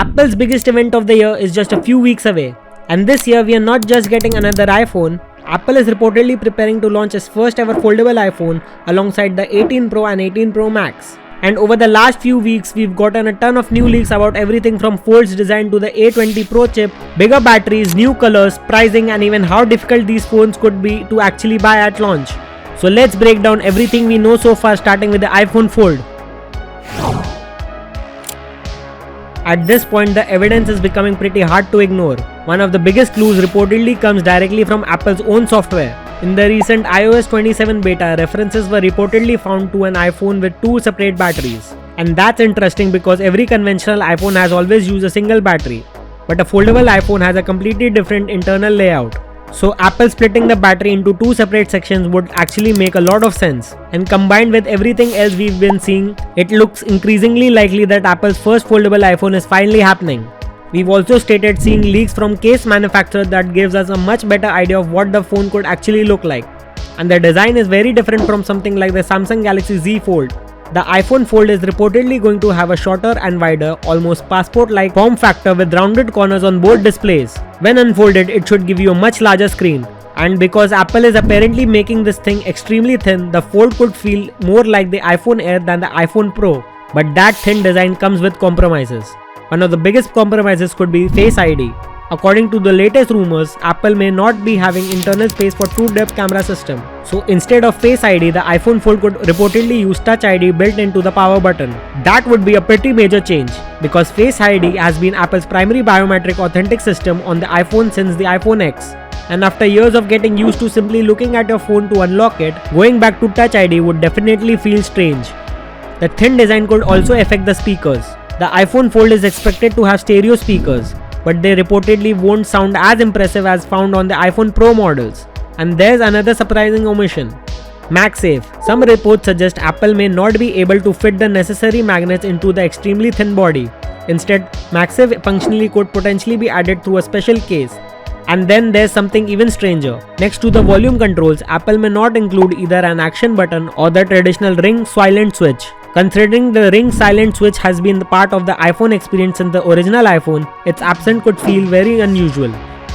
Apple's biggest event of the year is just a few weeks away. And this year we are not just getting another iPhone. Apple is reportedly preparing to launch its first ever foldable iPhone alongside the 18 Pro and 18 Pro Max. And over the last few weeks, we've gotten a ton of new leaks about everything from Fold's design to the A20 Pro Chip, bigger batteries, new colors, pricing, and even how difficult these phones could be to actually buy at launch. So let's break down everything we know so far, starting with the iPhone Fold. At this point, the evidence is becoming pretty hard to ignore. One of the biggest clues reportedly comes directly from Apple's own software. In the recent iOS 27 beta, references were reportedly found to an iPhone with two separate batteries. And that's interesting because every conventional iPhone has always used a single battery. But a foldable iPhone has a completely different internal layout. So Apple splitting the battery into two separate sections would actually make a lot of sense. And combined with everything else we've been seeing, it looks increasingly likely that Apple's first foldable iPhone is finally happening. We've also stated seeing leaks from case manufacturers that gives us a much better idea of what the phone could actually look like. And the design is very different from something like the Samsung Galaxy Z Fold. The iPhone Fold is reportedly going to have a shorter and wider, almost passport-like form factor with rounded corners on both displays. When unfolded, it should give you a much larger screen. And because Apple is apparently making this thing extremely thin, the Fold could feel more like the iPhone Air than the iPhone Pro. But that thin design comes with compromises. One of the biggest compromises could be Face ID. According to the latest rumors, Apple may not be having internal space for true depth camera system. So instead of Face ID, the iPhone Fold could reportedly use Touch ID built into the power button. That would be a pretty major change, because Face ID has been Apple's primary biometric authentic system on the iPhone since the iPhone X. And after years of getting used to simply looking at your phone to unlock it, going back to Touch ID would definitely feel strange. The thin design could also affect the speakers. The iPhone Fold is expected to have stereo speakers, but they reportedly won't sound as impressive as found on the iPhone Pro models. And there's another surprising omission: MagSafe. Some reports suggest Apple may not be able to fit the necessary magnets into the extremely thin body. Instead, MagSafe functionally could potentially be added through a special case. And then there's something even stranger. Next to the volume controls, Apple may not include either an action button or the traditional ring silent switch. Considering the ring silent switch has been the part of the iPhone experience since the original iPhone, its absence could feel very unusual.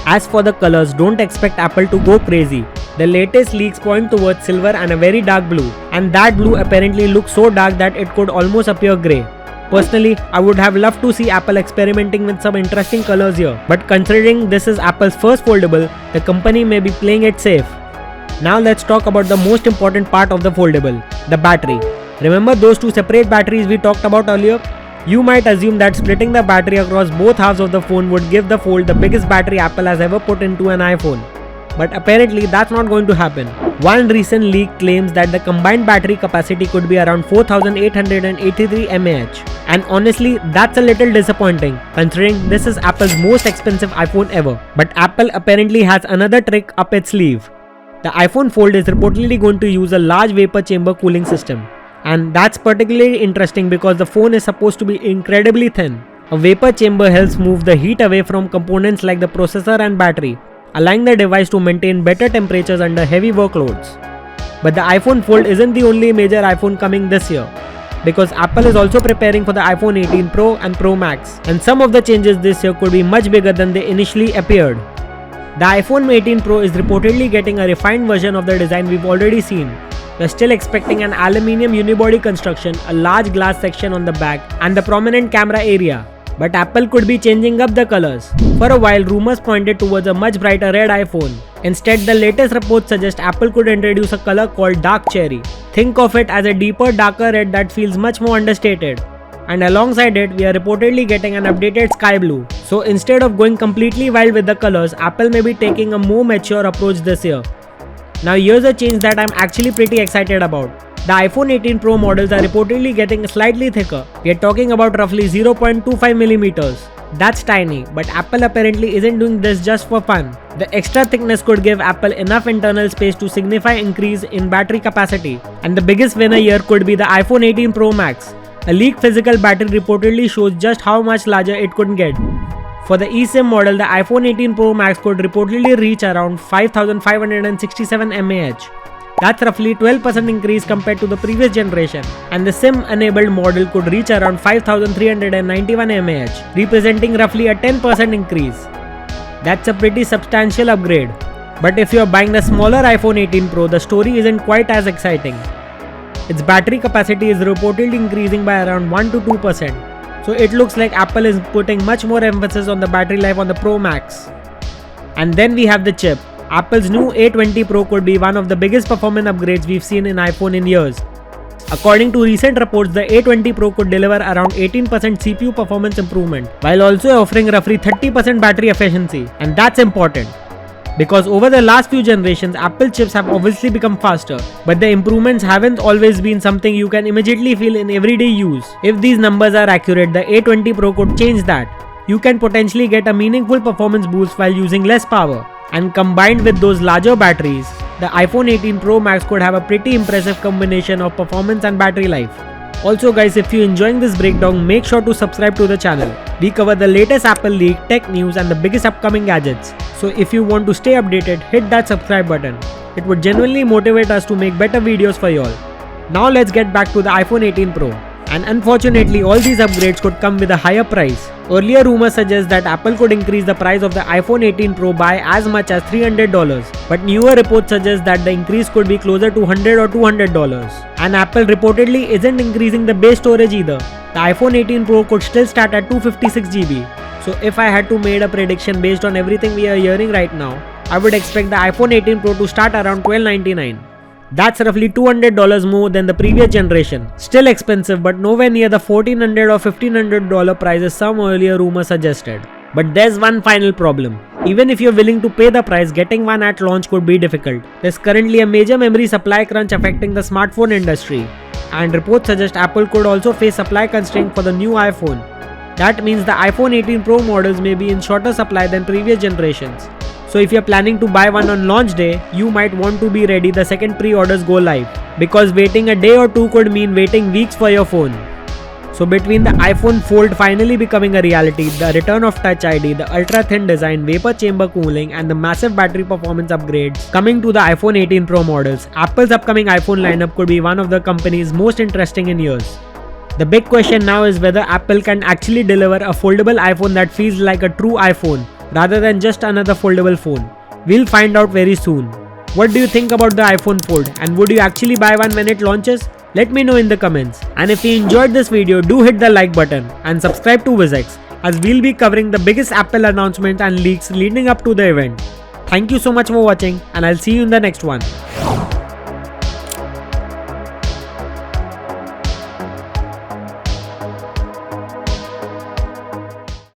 As for the colors, don't expect Apple to go crazy. The latest leaks point towards silver and a very dark blue, and that blue apparently looks so dark that it could almost appear grey. Personally, I would have loved to see Apple experimenting with some interesting colors here, but considering this is Apple's first foldable, the company may be playing it safe. Now let's talk about the most important part of the foldable, the battery. Remember those two separate batteries we talked about earlier? You might assume that splitting the battery across both halves of the phone would give the Fold the biggest battery Apple has ever put into an iPhone. But apparently that's not going to happen. One recent leak claims that the combined battery capacity could be around 4883 mAh. And honestly, that's a little disappointing considering this is Apple's most expensive iPhone ever. But Apple apparently has another trick up its sleeve. The iPhone Fold is reportedly going to use a large vapor chamber cooling system. And that's particularly interesting because the phone is supposed to be incredibly thin. A vapor chamber helps move the heat away from components like the processor and battery, allowing the device to maintain better temperatures under heavy workloads. But the iPhone Fold isn't the only major iPhone coming this year, because Apple is also preparing for the iPhone 18 Pro and Pro Max, and some of the changes this year could be much bigger than they initially appeared. The iPhone 18 Pro is reportedly getting a refined version of the design we've already seen. We're still expecting an aluminium unibody construction, a large glass section on the back, and the prominent camera area. But Apple could be changing up the colors. For a while, rumors pointed towards a much brighter red iPhone. Instead, the latest reports suggest Apple could introduce a color called dark cherry. Think of it as a deeper, darker red that feels much more understated. And alongside it, we are reportedly getting an updated sky blue. So instead of going completely wild with the colors, Apple may be taking a more mature approach this year. Now here's a change that I'm actually pretty excited about. The iPhone 18 Pro models are reportedly getting slightly thicker. We are talking about roughly 0.25mm. That's tiny, but Apple apparently isn't doing this just for fun. The extra thickness could give Apple enough internal space to signify increase in battery capacity. And the biggest winner here could be the iPhone 18 Pro Max. A leaked physical battery reportedly shows just how much larger it could get. For the eSIM model, the iPhone 18 Pro Max could reportedly reach around 5567 mAh. That's roughly 12% increase compared to the previous generation, and the SIM-enabled model could reach around 5391 mAh, representing roughly a 10% increase. That's a pretty substantial upgrade. But if you're buying the smaller iPhone 18 Pro, the story isn't quite as exciting. Its battery capacity is reportedly increasing by around 1 to 2%, so it looks like Apple is putting much more emphasis on the battery life on the Pro Max. And then we have the chip. Apple's new A20 Pro could be one of the biggest performance upgrades we've seen in iPhone in years. According to recent reports, the A20 Pro could deliver around 18% CPU performance improvement, while also offering roughly 30% battery efficiency, and that's important. Because over the last few generations, Apple chips have obviously become faster, but the improvements haven't always been something you can immediately feel in everyday use. If these numbers are accurate, the A20 Pro could change that. You can potentially get a meaningful performance boost while using less power. And combined with those larger batteries, the iPhone 18 Pro Max could have a pretty impressive combination of performance and battery life. Also guys, if you're enjoying this breakdown, make sure to subscribe to the channel. We cover the latest Apple leak, tech news and the biggest upcoming gadgets. So if you want to stay updated, hit that subscribe button. It would genuinely motivate us to make better videos for y'all. Now let's get back to the iPhone 18 Pro. And unfortunately, all these upgrades could come with a higher price. Earlier rumors suggest that Apple could increase the price of the iPhone 18 Pro by as much as $300, but newer reports suggest that the increase could be closer to $100 or $200. And Apple reportedly isn't increasing the base storage either. The iPhone 18 Pro could still start at 256 GB. So if I had to make a prediction based on everything we are hearing right now, I would expect the iPhone 18 Pro to start around $1299. That's roughly $200 more than the previous generation. Still expensive, but nowhere near the $1,400 or $1,500 prices some earlier rumors suggested. But there's one final problem. Even if you're willing to pay the price, getting one at launch could be difficult. There's currently a major memory supply crunch affecting the smartphone industry, and reports suggest Apple could also face supply constraints for the new iPhone. That means the iPhone 18 Pro models may be in shorter supply than previous generations. So if you're planning to buy one on launch day, you might want to be ready the second pre-orders go live, because waiting a day or two could mean waiting weeks for your phone. So between the iPhone Fold finally becoming a reality, the return of Touch ID, the ultra-thin design, vapor chamber cooling and the massive battery performance upgrades coming to the iPhone 18 Pro models, Apple's upcoming iPhone lineup could be one of the company's most interesting in years. The big question now is whether Apple can actually deliver a foldable iPhone that feels like a true iPhone, rather than just another foldable phone. We'll find out very soon. What do you think about the iPhone Fold, and would you actually buy one when it launches? Let me know in the comments. And if you enjoyed this video, do hit the like button and subscribe to Visex, as we'll be covering the biggest Apple announcements and leaks leading up to the event. Thank you so much for watching, and I'll see you in the next one.